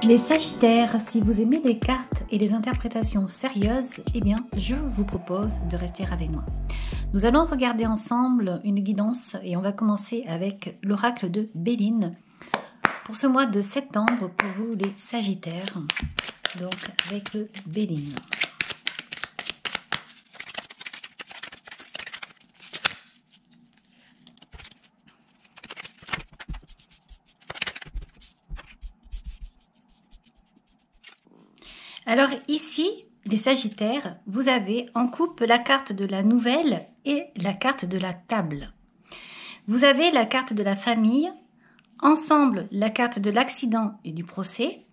Les Sagittaires, si vous aimez les cartes et les interprétations sérieuses, eh bien, je vous propose de rester avec moi. Nous allons regarder ensemble une guidance et on va commencer avec l'oracle de Béline pour ce mois de septembre pour vous les Sagittaires, donc avec le Béline. Alors ici, les Sagittaires, vous avez en coupe la carte de la nouvelle et la carte de la table. Vous avez la carte de la famille, ensemble la carte de l'accident et du procès.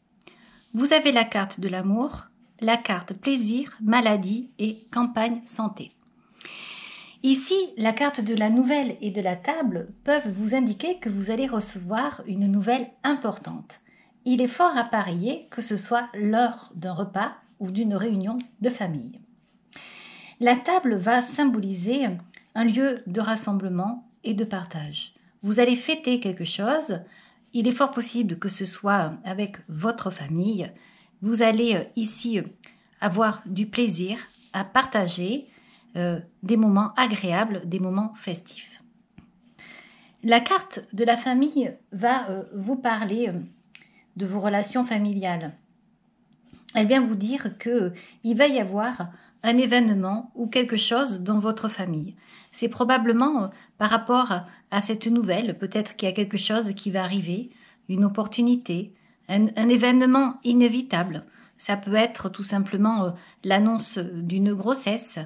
Vous avez la carte de l'amour, la carte plaisir, maladie et campagne santé. Ici, la carte de la nouvelle et de la table peuvent vous indiquer que vous allez recevoir une nouvelle importante. Il est fort à parier que ce soit lors d'un repas ou d'une réunion de famille. La table va symboliser un lieu de rassemblement et de partage. Vous allez fêter quelque chose, il est fort possible que ce soit avec votre famille. Vous allez ici avoir du plaisir à partager des moments agréables, des moments festifs. La carte de la famille va vous parler de vos relations familiales. Elle vient vous dire qu'il va y avoir un événement ou quelque chose dans votre famille. C'est probablement par rapport à cette nouvelle, peut-être qu'il y a quelque chose qui va arriver, une opportunité, un événement inévitable. Ça peut être tout simplement l'annonce d'une grossesse,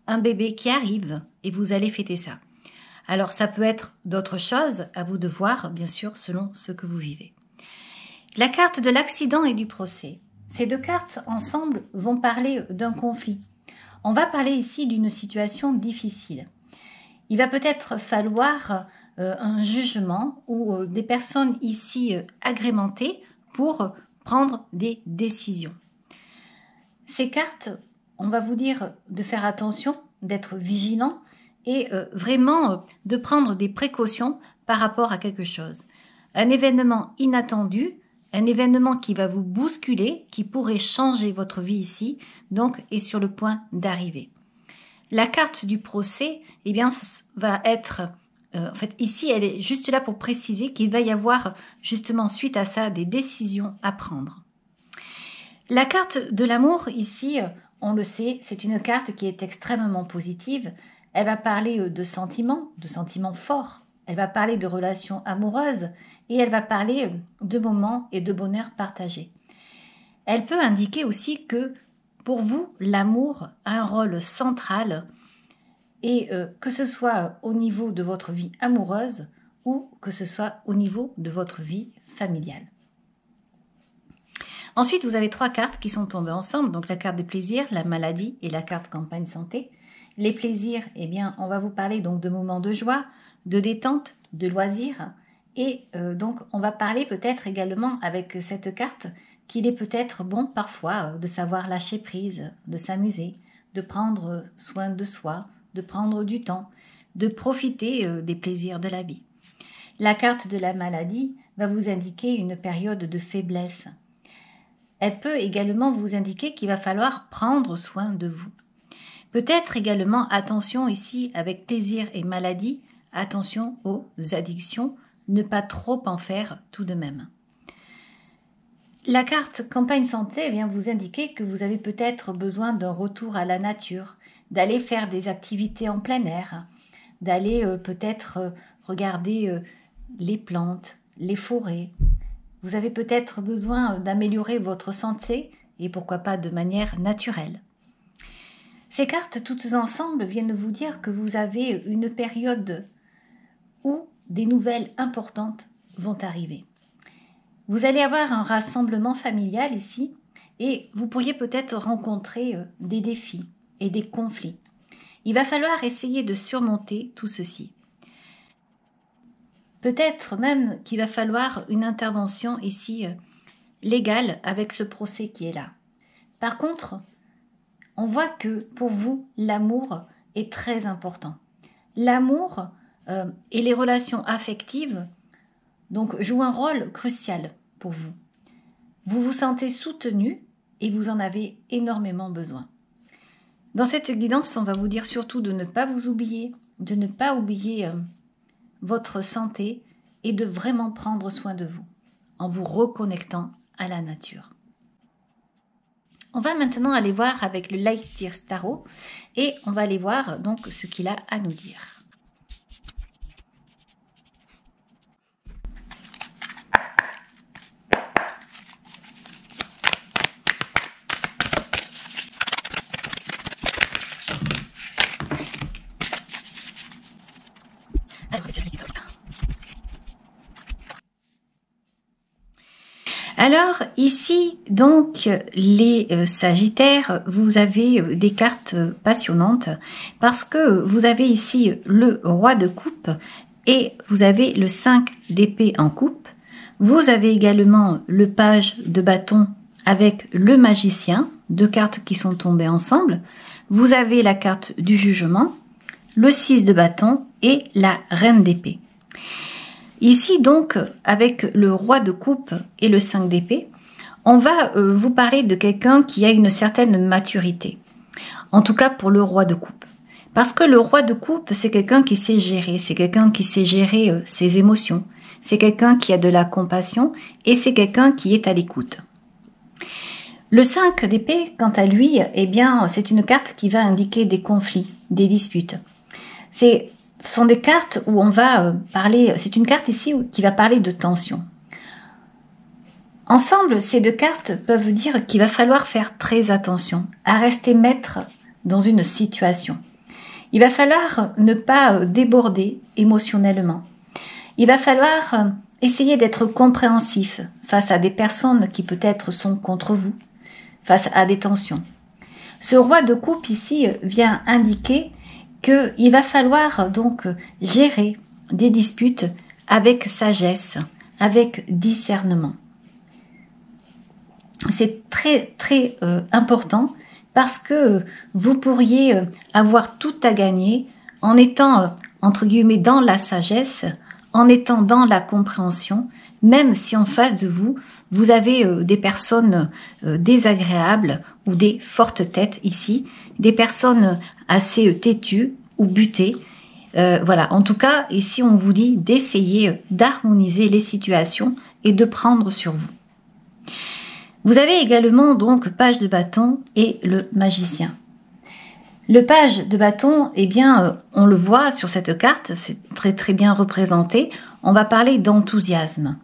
un bébé qui arrive et vous allez fêter ça. Alors ça peut être d'autres choses, à vous de voir, bien sûr, selon ce que vous vivez. La carte de l'accident et du procès. Ces deux cartes ensemble vont parler d'un conflit. On va parler ici d'une situation difficile. Il va peut-être falloir un jugement ou des personnes ici agrémentées pour prendre des décisions. Ces cartes, on va vous dire de faire attention, d'être vigilant et vraiment de prendre des précautions par rapport à quelque chose. Un événement inattendu, un événement qui va vous bousculer, qui pourrait changer votre vie ici, donc est sur le point d'arriver. La carte du procès, eh bien, va être, en fait, ici, elle est juste là pour préciser qu'il va y avoir, justement, suite à ça, des décisions à prendre. La carte de l'amour, ici, on le sait, c'est une carte qui est extrêmement positive. Elle va parler de sentiments forts. Elle va parler de relations amoureuses et elle va parler de moments et de bonheur partagés. Elle peut indiquer aussi que pour vous, l'amour a un rôle central et que ce soit au niveau de votre vie amoureuse ou que ce soit au niveau de votre vie familiale. Ensuite, vous avez trois cartes qui sont tombées ensemble, donc la carte des plaisirs, la maladie et la carte campagne santé. Les plaisirs, eh bien, on va vous parler donc de moments de joie, de détente, de loisirs. Et donc, on va parler peut-être également avec cette carte qu'il est peut-être bon parfois de savoir lâcher prise, de s'amuser, de prendre soin de soi, de prendre du temps, de profiter des plaisirs de la vie. La carte de la maladie va vous indiquer une période de faiblesse. Elle peut également vous indiquer qu'il va falloir prendre soin de vous. Peut-être également attention ici avec plaisir et maladie, attention aux addictions, ne pas trop en faire tout de même. La carte campagne santé vient vous indiquer que vous avez peut-être besoin d'un retour à la nature, d'aller faire des activités en plein air, d'aller peut-être regarder les plantes, les forêts. Vous avez peut-être besoin d'améliorer votre santé et pourquoi pas de manière naturelle. Ces cartes toutes ensemble viennent vous dire que vous avez une période où des nouvelles importantes vont arriver. Vous allez avoir un rassemblement familial ici et vous pourriez peut-être rencontrer des défis et des conflits. Il va falloir essayer de surmonter tout ceci. Peut-être même qu'il va falloir une intervention ici légale avec ce procès qui est là. Par contre, on voit que pour vous, l'amour est très important. L'amour et les relations affectives donc, jouent un rôle crucial pour vous. Vous vous sentez soutenu et vous en avez énormément besoin. Dans cette guidance, on va vous dire surtout de ne pas vous oublier, de ne pas oublier votre santé et de vraiment prendre soin de vous en vous reconnectant à la nature. On va maintenant aller voir avec le Leitstier Tarot et on va aller voir donc ce qu'il a à nous dire. Alors ici donc les Sagittaires, vous avez des cartes passionnantes parce que vous avez ici le roi de coupe et vous avez le 5 d'épée en coupe. Vous avez également le page de bâton avec le magicien, deux cartes qui sont tombées ensemble. Vous avez la carte du jugement, le 6 de bâton et la reine d'épée. Ici donc, avec le roi de coupe et le 5 d'épée, on va vous parler de quelqu'un qui a une certaine maturité. En tout cas pour le roi de coupe. Parce que le roi de coupe, c'est quelqu'un qui sait gérer, c'est quelqu'un qui sait gérer ses émotions, c'est quelqu'un qui a de la compassion et c'est quelqu'un qui est à l'écoute. Le 5 d'épée, quant à lui, eh bien, c'est une carte qui va indiquer des conflits, des disputes. Ce sont des cartes où on va parler, c'est une carte ici qui va parler de tension. Ensemble, ces deux cartes peuvent dire qu'il va falloir faire très attention à rester maître dans une situation. Il va falloir ne pas déborder émotionnellement. Il va falloir essayer d'être compréhensif face à des personnes qui peut-être sont contre vous, face à des tensions. Ce roi de coupe ici vient indiquer qu'il va falloir donc gérer des disputes avec sagesse, avec discernement. C'est très très important parce que vous pourriez avoir tout à gagner en étant entre guillemets dans la sagesse, en étant dans la compréhension, même si en face de vous, vous avez des personnes désagréables ou des fortes têtes ici, des personnes assez têtues ou butées. Voilà, en tout cas, ici on vous dit d'essayer d'harmoniser les situations et de prendre sur vous. Vous avez également donc page de bâton et le magicien. Le page de bâton, eh bien, on le voit sur cette carte, c'est très très bien représenté. On va parler d'enthousiasme.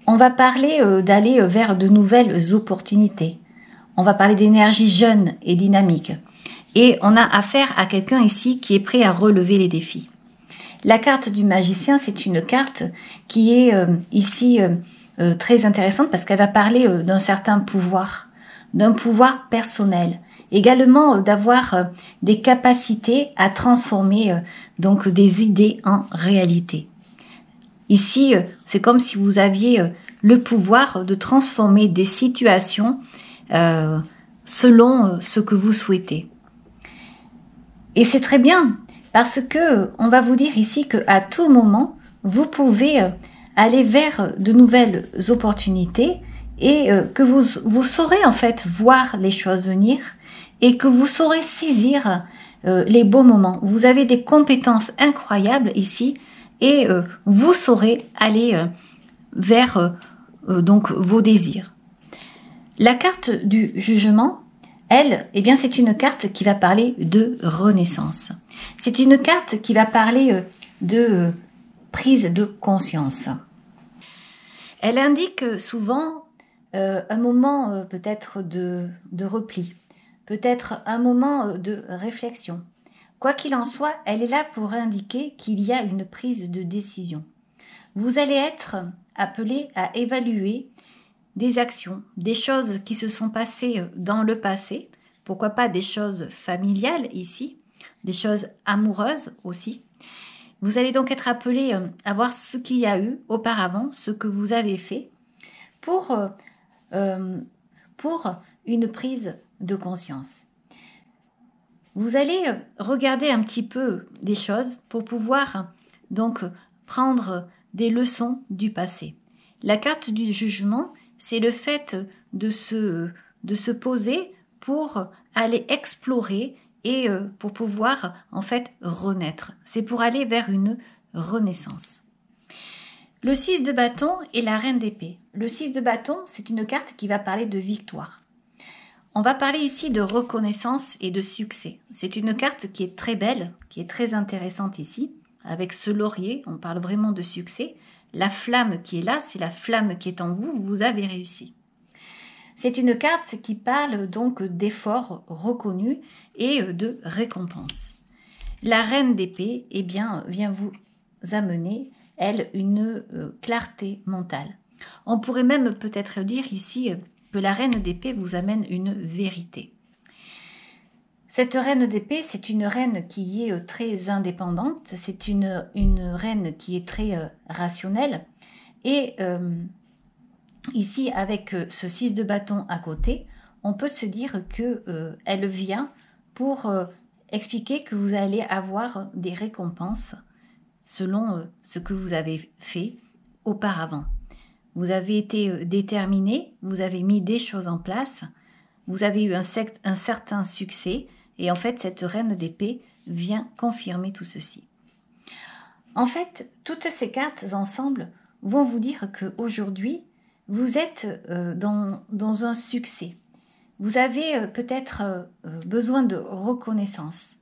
On va parler d'aller vers de nouvelles opportunités. On va parler d'énergie jeune et dynamique. Et on a affaire à quelqu'un ici qui est prêt à relever les défis. La carte du magicien, c'est une carte qui est ici très intéressante parce qu'elle va parler d'un certain pouvoir, d'un pouvoir personnel. Également d'avoir des capacités à transformer donc des idées en réalité. Ici, c'est comme si vous aviez le pouvoir de transformer des situations selon ce que vous souhaitez. Et c'est très bien parce que on va vous dire ici qu'à tout moment, vous pouvez aller vers de nouvelles opportunités et que vous saurez en fait voir les choses venir et que vous saurez saisir les bons moments. Vous avez des compétences incroyables ici et vous saurez aller vers donc vos désirs. La carte du jugement, elle, eh bien, c'est une carte qui va parler de renaissance. C'est une carte qui va parler de prise de conscience. Elle indique souvent un moment peut-être de repli, peut-être un moment de réflexion. Quoi qu'il en soit, elle est là pour indiquer qu'il y a une prise de décision. Vous allez être appelé à évaluer des actions, des choses qui se sont passées dans le passé, pourquoi pas des choses familiales ici, des choses amoureuses aussi. Vous allez donc être appelé à voir ce qu'il y a eu auparavant, ce que vous avez fait pour une prise de conscience. Vous allez regarder un petit peu des choses pour pouvoir donc prendre des leçons du passé. La carte du jugement, c'est le fait de se poser pour aller explorer et pour pouvoir en fait renaître. C'est pour aller vers une renaissance. Le 6 de bâton et la reine d'épée. Le 6 de bâton, c'est une carte qui va parler de victoire. On va parler ici de reconnaissance et de succès. C'est une carte qui est très belle, qui est très intéressante ici. Avec ce laurier, on parle vraiment de succès. La flamme qui est là, c'est la flamme qui est en vous, vous avez réussi. C'est une carte qui parle donc d'efforts reconnus et de récompenses. La reine d'épée, eh bien, vient vous amener, elle, une clarté mentale. On pourrait même peut-être dire ici que la reine d'épée vous amène une vérité. Cette reine d'épée, c'est une reine qui est très indépendante, c'est une reine qui est très rationnelle. Et ici, avec ce 6 de bâton à côté, on peut se dire qu'elle vient pour expliquer que vous allez avoir des récompenses selon ce que vous avez fait auparavant. Vous avez été déterminé, vous avez mis des choses en place, vous avez eu un certain succès, et en fait, cette reine d'épée vient confirmer tout ceci. En fait, toutes ces cartes ensemble vont vous dire qu'aujourd'hui, vous êtes dans un succès. Vous avez peut-être besoin de reconnaissance.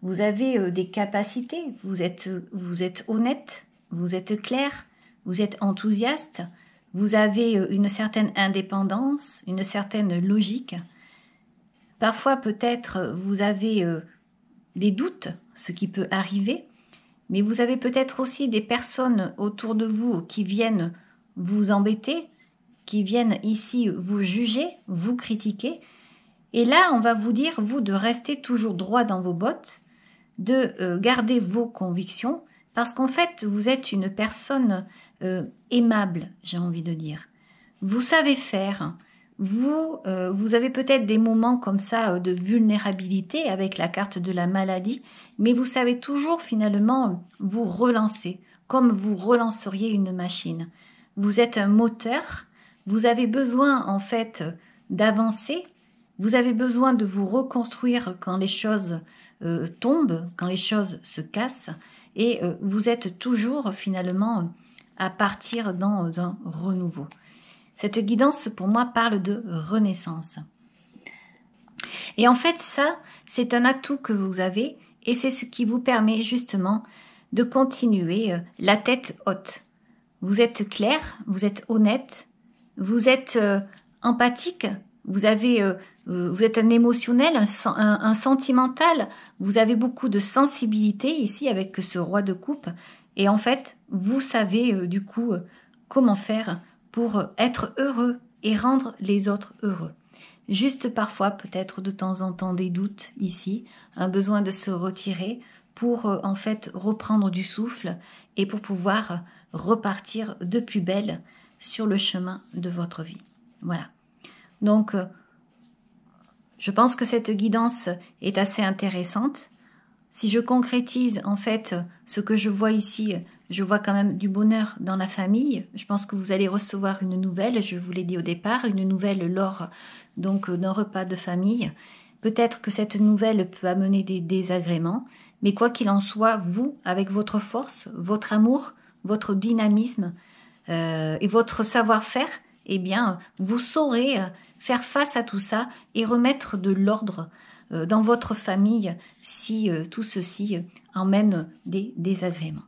Vous avez des capacités, vous êtes honnête, vous êtes clair, vous êtes enthousiaste, vous avez une certaine indépendance, une certaine logique. Parfois, peut-être, vous avez des doutes, ce qui peut arriver, mais vous avez peut-être aussi des personnes autour de vous qui viennent vous embêter, qui viennent ici vous juger, vous critiquer. Et là, on va vous dire, vous, de rester toujours droit dans vos bottes, de garder vos convictions, parce qu'en fait, vous êtes une personne aimable, j'ai envie de dire. Vous savez faire. Vous avez peut-être des moments comme ça de vulnérabilité avec la carte de la maladie, mais vous savez toujours finalement vous relancer, comme vous relanceriez une machine. Vous êtes un moteur, vous avez besoin en fait d'avancer, vous avez besoin de vous reconstruire quand les choses tombent, quand les choses se cassent, et vous êtes toujours finalement à partir dans un renouveau. Cette guidance, pour moi, parle de renaissance. Et en fait, ça, c'est un atout que vous avez et c'est ce qui vous permet justement de continuer la tête haute. Vous êtes clair, vous êtes honnête, vous êtes empathique, vous êtes un émotionnel, un sentimental, vous avez beaucoup de sensibilité ici avec ce roi de coupe et en fait, vous savez du coup comment faire pour être heureux et rendre les autres heureux. Juste parfois, peut-être de temps en temps, des doutes ici, un besoin de se retirer pour en fait reprendre du souffle et pour pouvoir repartir de plus belle sur le chemin de votre vie. Voilà. Donc, je pense que cette guidance est assez intéressante. Si je concrétise en fait ce que je vois ici, je vois quand même du bonheur dans la famille. Je pense que vous allez recevoir une nouvelle, je vous l'ai dit au départ, une nouvelle lors donc d'un repas de famille. Peut-être que cette nouvelle peut amener des désagréments, mais quoi qu'il en soit, vous, avec votre force, votre amour, votre dynamisme et votre savoir-faire, eh bien, vous saurez faire face à tout ça et remettre de l'ordre dans votre famille si tout ceci emmène des désagréments.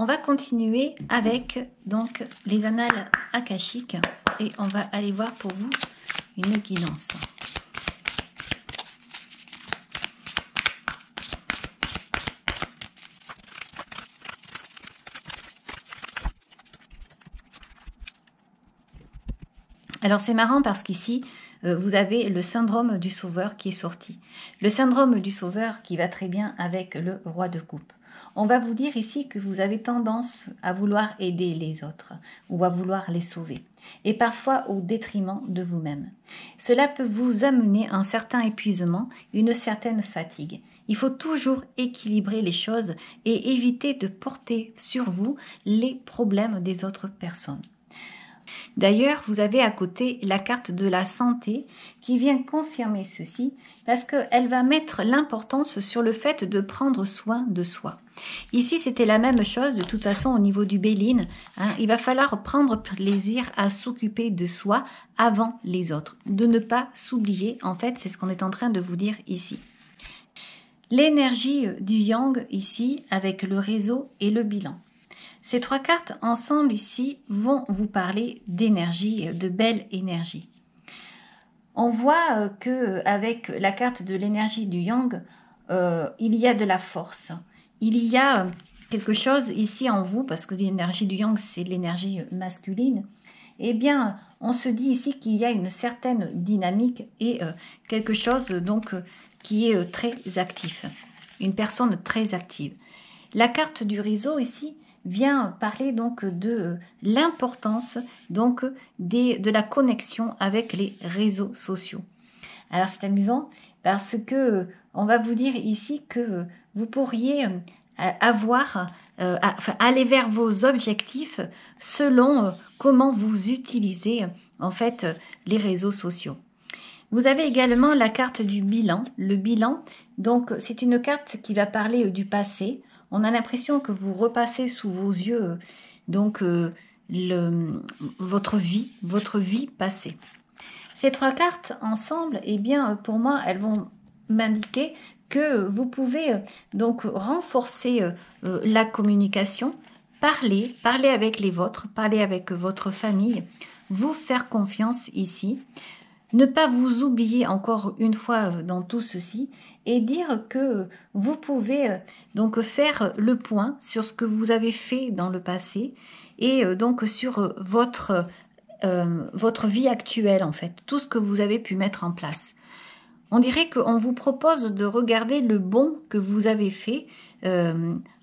On va continuer avec donc les annales akashiques et on va aller voir pour vous une guidance. Alors c'est marrant parce qu'ici, vous avez le syndrome du sauveur qui est sorti. Le syndrome du sauveur qui va très bien avec le roi de coupe. On va vous dire ici que vous avez tendance à vouloir aider les autres ou à vouloir les sauver. Et parfois au détriment de vous-même. Cela peut vous amener un certain épuisement, une certaine fatigue. Il faut toujours équilibrer les choses et éviter de porter sur vous les problèmes des autres personnes. D'ailleurs, vous avez à côté la carte de la santé qui vient confirmer ceci parce qu'elle va mettre l'importance sur le fait de prendre soin de soi. Ici, c'était la même chose de toute façon au niveau du Béline. Il va falloir prendre plaisir à s'occuper de soi avant les autres, de ne pas s'oublier. En fait, c'est ce qu'on est en train de vous dire ici. L'énergie du Yang ici avec le réseau et le bilan. Ces trois cartes ensemble ici vont vous parler d'énergie, de belle énergie. On voit que avec la carte de l'énergie du Yang, il y a de la force. Il y a quelque chose ici en vous, parce que l'énergie du Yang, c'est l'énergie masculine. Eh bien, on se dit ici qu'il y a une certaine dynamique et quelque chose donc qui est très actif. Une personne très active. La carte du réseau ici vient parler donc de l'importance donc de la connexion avec les réseaux sociaux. Alors c'est amusant parce que on va vous dire ici que vous pourriez aller vers vos objectifs selon comment vous utilisez en fait les réseaux sociaux. Vous avez également la carte du bilan. Le bilan, donc c'est une carte qui va parler du passé. On a l'impression que vous repassez sous vos yeux donc votre vie passée. Ces trois cartes ensemble, eh bien pour moi, elles vont m'indiquer que vous pouvez donc renforcer la communication, parler avec les vôtres, parler avec votre famille, vous faire confiance ici. Ne pas vous oublier encore une fois dans tout ceci et dire que vous pouvez donc faire le point sur ce que vous avez fait dans le passé et donc sur votre vie actuelle en fait, tout ce que vous avez pu mettre en place. On dirait qu'on vous propose de regarder le bon que vous avez fait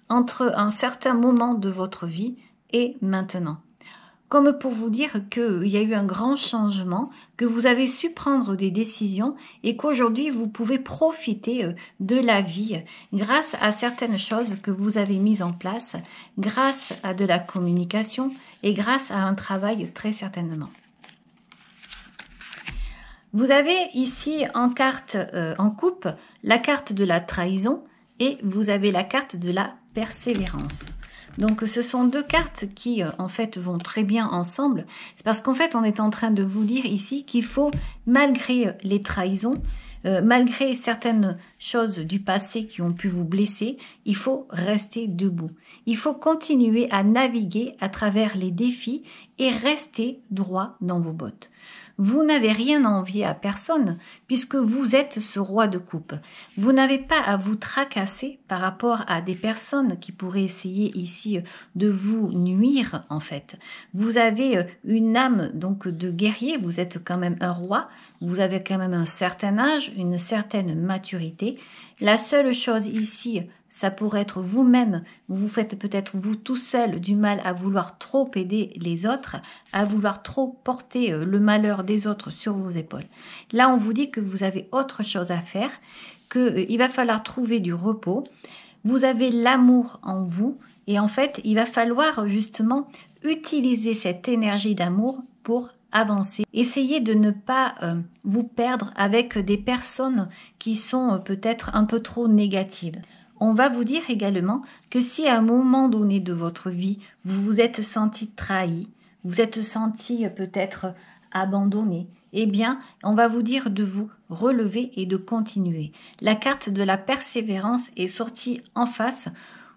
entre un certain moment de votre vie et maintenant. Comme pour vous dire qu'il y a eu un grand changement, que vous avez su prendre des décisions et qu'aujourd'hui vous pouvez profiter de la vie grâce à certaines choses que vous avez mises en place, grâce à de la communication et grâce à un travail très certainement. Vous avez ici en carte, en coupe, la carte de la trahison et vous avez la carte de la persévérance. Donc ce sont deux cartes qui en fait vont très bien ensemble. C'est parce qu'en fait on est en train de vous dire ici qu'il faut, malgré les trahisons, malgré certaines choses du passé qui ont pu vous blesser, il faut rester debout. Il faut continuer à naviguer à travers les défis et rester droit dans vos bottes. Vous n'avez rien à envier à personne puisque vous êtes ce roi de coupe. Vous n'avez pas à vous tracasser par rapport à des personnes qui pourraient essayer ici de vous nuire en fait. Vous avez une âme donc de guerrier, vous êtes quand même un roi, vous avez quand même un certain âge, une certaine maturité. La seule chose ici, ça pourrait être vous-même, vous faites peut-être vous tout seul du mal à vouloir trop aider les autres, à vouloir trop porter le malheur des autres sur vos épaules. Là, on vous dit que vous avez autre chose à faire, qu'il va falloir trouver du repos. Vous avez l'amour en vous et en fait, il va falloir justement utiliser cette énergie d'amour pour avancer. Essayez de ne pas vous perdre avec des personnes qui sont peut-être un peu trop négatives. On va vous dire également que si à un moment donné de votre vie, vous vous êtes senti trahi, vous êtes senti peut-être abandonné, eh bien, on va vous dire de vous relever et de continuer. La carte de la persévérance est sortie en face.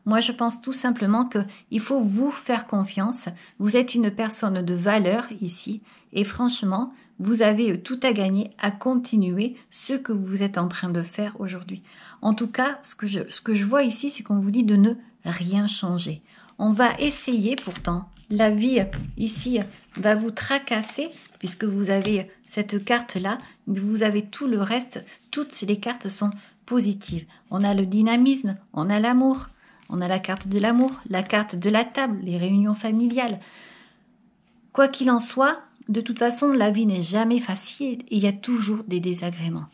Moi, je pense tout simplement qu'il faut vous faire confiance. Vous êtes une personne de valeur ici et franchement, vous avez tout à gagner à continuer ce que vous êtes en train de faire aujourd'hui. En tout cas, ce que je vois ici, c'est qu'on vous dit de ne rien changer. On va essayer pourtant. La vie ici va vous tracasser puisque vous avez cette carte-là, mais vous avez tout le reste. Toutes les cartes sont positives. On a le dynamisme, on a l'amour. On a la carte de l'amour, la carte de la table, les réunions familiales. Quoi qu'il en soit, de toute façon, la vie n'est jamais facile et il y a toujours des désagréments.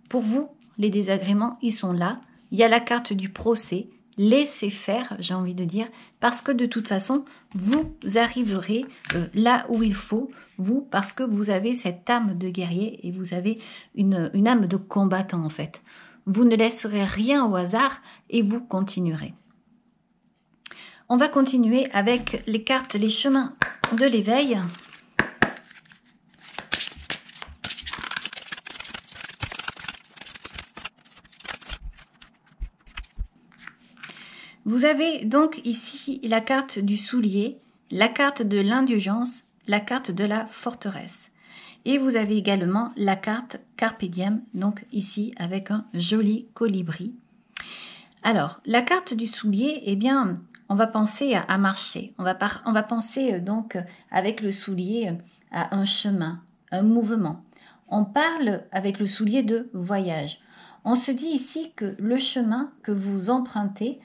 Pour vous, les désagréments, ils sont là. Il y a la carte du procès, laissez faire, j'ai envie de dire, parce que de toute façon, vous arriverez là où il faut, vous, parce que vous avez cette âme de guerrier et vous avez une âme de combattant en fait. Vous ne laisserez rien au hasard et vous continuerez. On va continuer avec les cartes, les chemins de l'éveil. Vous avez donc ici la carte du soulier, la carte de l'indulgence, la carte de la forteresse. Et vous avez également la carte Carpe Diem, donc ici avec un joli colibri. Alors, la carte du soulier, eh bien, on va penser à marcher. On va penser donc avec le soulier à un chemin, un mouvement. On parle avec le soulier de voyage. On se dit ici que le chemin que vous empruntez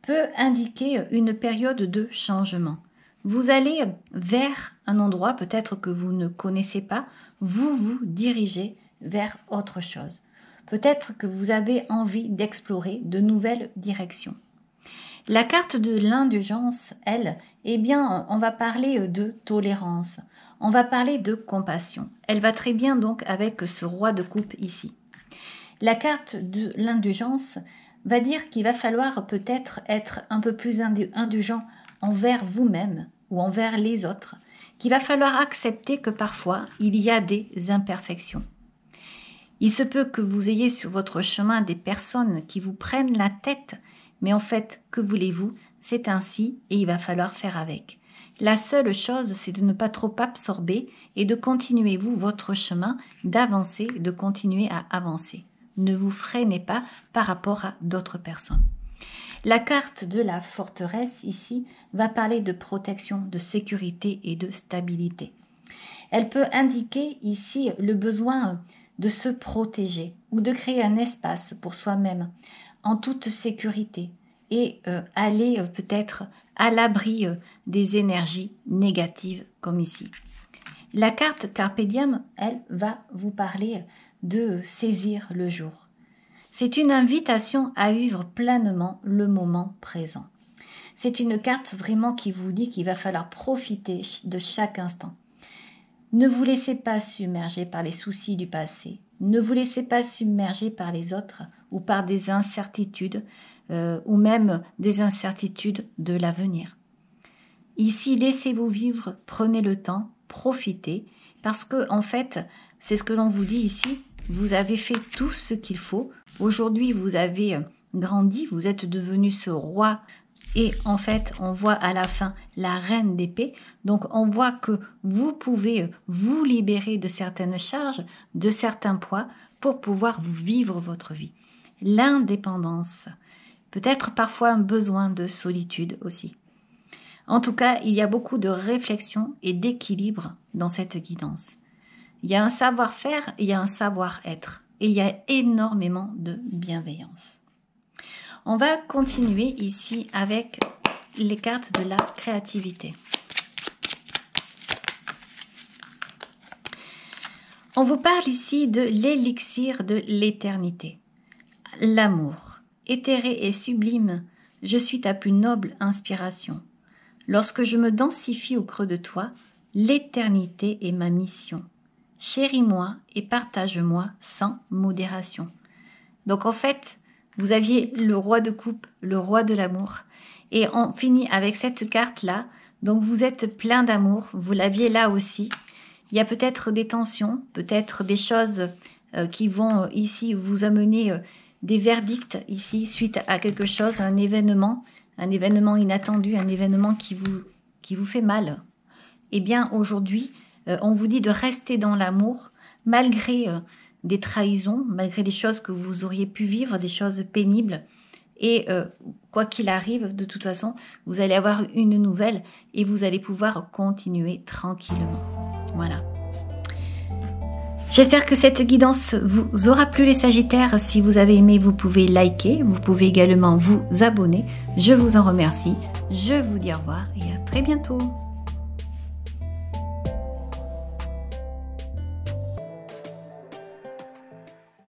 peut indiquer une période de changement. Vous allez vers un endroit peut-être que vous ne connaissez pas, vous vous dirigez vers autre chose. Peut-être que vous avez envie d'explorer de nouvelles directions. La carte de l'indulgence, elle, eh bien, on va parler de tolérance, on va parler de compassion. Elle va très bien donc avec ce roi de coupe ici. La carte de l'indulgence va dire qu'il va falloir peut-être être un peu plus indulgent envers vous-même ou envers les autres, qu'il va falloir accepter que parfois il y a des imperfections. Il se peut que vous ayez sur votre chemin des personnes qui vous prennent la tête, mais en fait, que voulez-vous? C'est ainsi et il va falloir faire avec. La seule chose, c'est de ne pas trop absorber et de continuer, vous, votre chemin, d'avancer, de continuer à avancer. Ne vous freinez pas par rapport à d'autres personnes. La carte de la forteresse, ici, va parler de protection, de sécurité et de stabilité. Elle peut indiquer ici le besoin de se protéger ou de créer un espace pour soi-même en toute sécurité et aller peut-être à l'abri des énergies négatives comme ici. La carte Carpe Diem, elle, va vous parler de saisir le jour. C'est une invitation à vivre pleinement le moment présent. C'est une carte vraiment qui vous dit qu'il va falloir profiter de chaque instant. Ne vous laissez pas submerger par les soucis du passé. Ne vous laissez pas submerger par les autres ou par des incertitudes ou même des incertitudes de l'avenir. Ici, laissez-vous vivre, prenez le temps, profitez, parce que en fait, c'est ce que l'on vous dit ici, vous avez fait tout ce qu'il faut. Aujourd'hui, vous avez grandi, vous êtes devenu ce roi et en fait, on voit à la fin la reine d'épée. Donc, on voit que vous pouvez vous libérer de certaines charges, de certains poids pour pouvoir vivre votre vie. L'indépendance, peut-être parfois un besoin de solitude aussi. En tout cas, il y a beaucoup de réflexion et d'équilibre dans cette guidance. Il y a un savoir-faire, il y a un savoir-être et il y a énormément de bienveillance. On va continuer ici avec les cartes de la créativité. On vous parle ici de l'élixir de l'éternité. L'amour, éthéré et sublime, je suis ta plus noble inspiration. Lorsque je me densifie au creux de toi, l'éternité est ma mission. Chéris-moi et partage-moi sans modération. Donc en fait, vous aviez le roi de coupe, le roi de l'amour. Et on finit avec cette carte-là. Donc vous êtes plein d'amour, vous l'aviez là aussi. Il y a peut-être des tensions, peut-être des choses qui vont ici vous amener des verdicts ici suite à quelque chose, un événement inattendu, un événement qui vous fait mal. Eh bien aujourd'hui, on vous dit de rester dans l'amour malgré des trahisons, malgré des choses que vous auriez pu vivre, des choses pénibles. Et quoi qu'il arrive, de toute façon, vous allez avoir une nouvelle et vous allez pouvoir continuer tranquillement. Voilà. J'espère que cette guidance vous aura plu les Sagittaires. Si vous avez aimé, vous pouvez liker. Vous pouvez également vous abonner. Je vous en remercie. Je vous dis au revoir et à très bientôt.